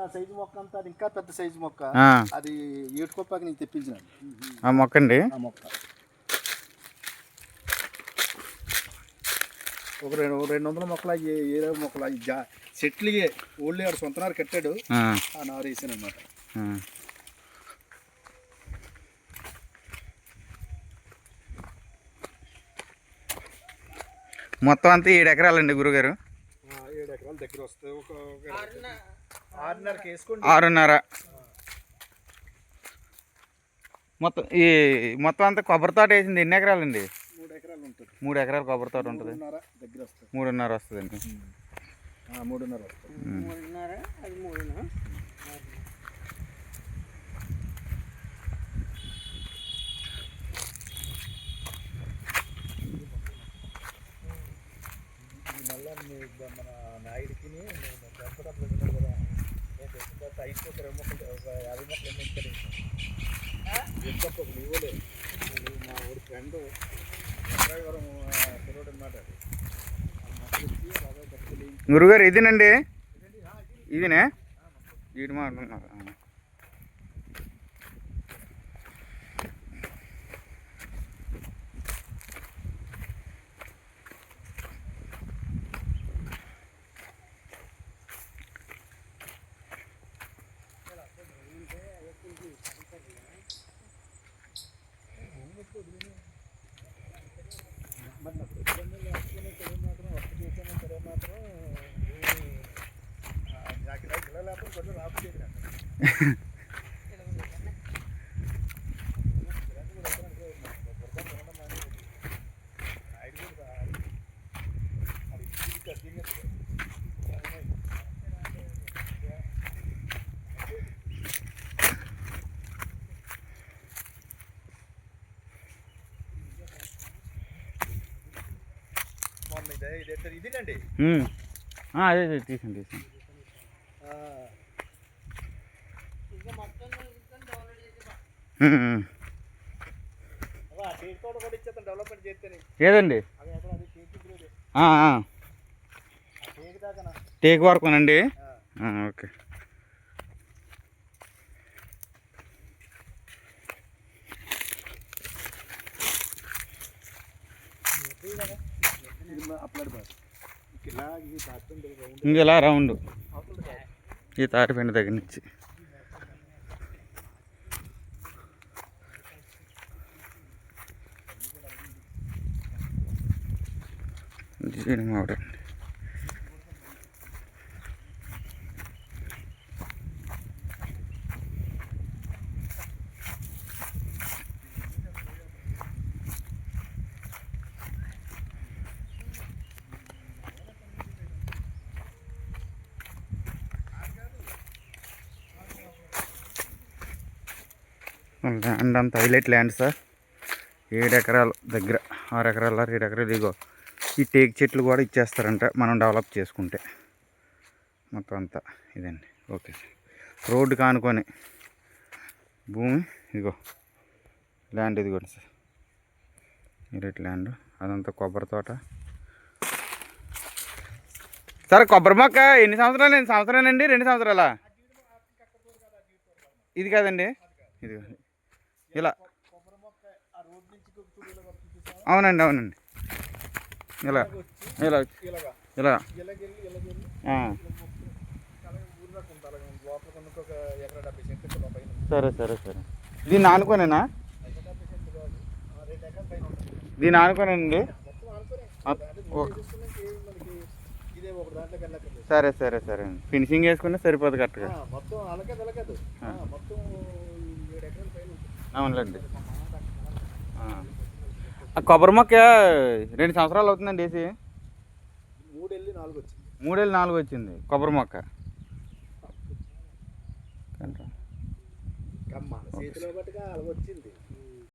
ఆ సైజు మొక్క అంతా అది ఇంకా పెద్ద సైజు మొక్క. అది ఏటుకొప్పాక నీకు తెప్పించినాను ఆ మొక్క అండి. ఆ మొక్క ఒక 200 మొక్కలు అవి ఏ మొక్కలు అవి చెట్లు ఓళ్ళే ఆడు సొంత నారు కట్టాడు. ఆ నారు వేసాను అనమాట. మొత్తం అంతా 7 ఎకరాలండి గురుగారు. 7 ఎకరాల దగ్గర వస్తాయి. ఒక 6.5 వేసుకోండి. 6.5 మొత్తం మొత్తం అంతా కొబ్బరి తోట వేసింది ఎన్ని ఎకరాలండి? 3 ఎకరాలు ఉంటుంది. 3 ఎకరాల కొబ్బరి తోట ఉంటుంది. 3.5 వస్తుందండి. 3.5 వస్తుంది. మన నాయుడికి దెబ్బలు కదా, నేను తెచ్చిన తర్వాత 5 మొక్కలు ఒక 50 మొక్కలు ఎన్ని ఇస్తారు. ఇవ్వలే మా ఊరి ఫ్రెండ్ పిల్లడు అనమాట. గురుగారు ఇదేనండి, ఇదినే వీటి మాట్లాడుతున్నారు. ఇదేనండి. అదే తీసండి. ఏదండి? టేక్ వరకునండి. ఓకే. ఇంకెలా రౌండ్ ఈ తాటిపిండి దగ్గర నుంచి మావిడండి. ల్యాండ్ అంతా హైలైట్ ల్యాండ్ సార్. 7 ఎకరాలు దగ్గర 6 ఎకరాలు 7 ఎకరాలు. ఇదిగో ఈ టేక్ చెట్లు కూడా ఇచ్చేస్తారంట మనం డెవలప్ చేసుకుంటే. మొత్తం అంతా ఇదండి. Okay sir. రోడ్డు కానుకొని భూమి ఇదిగో ల్యాండ్ ఇదిగోండి సార్, హైలైట్ ల్యాండ్. అదంతా కొబ్బరి తోట సార్. కొబ్బరి మొక్క ఎన్ని సంవత్సరాలు? 2 సంవత్సరాలండి. 2 సంవత్సరాలా? ఇది కాదండి, ఇది ఇలా. అవునండి అవునండి. ఇలా ఇలా ఇలా. సరే సరే సరే. దీన్ని ఆనుకోనేనా? దీన్ని ఆనుకోనండి. సరే సరే సరే. ఫినిషింగ్ వేసుకున్నా సరిపోదు కరెక్ట్గా. అవునులేండి. కొబ్బరి మొక్క 2 సంవత్సరాలు అవుతుందండి వేసి. 3 ఏళ్ళు 4 వచ్చింది కొబ్బరి మొక్క. చేతిలో పట్టుగా వచ్చింది.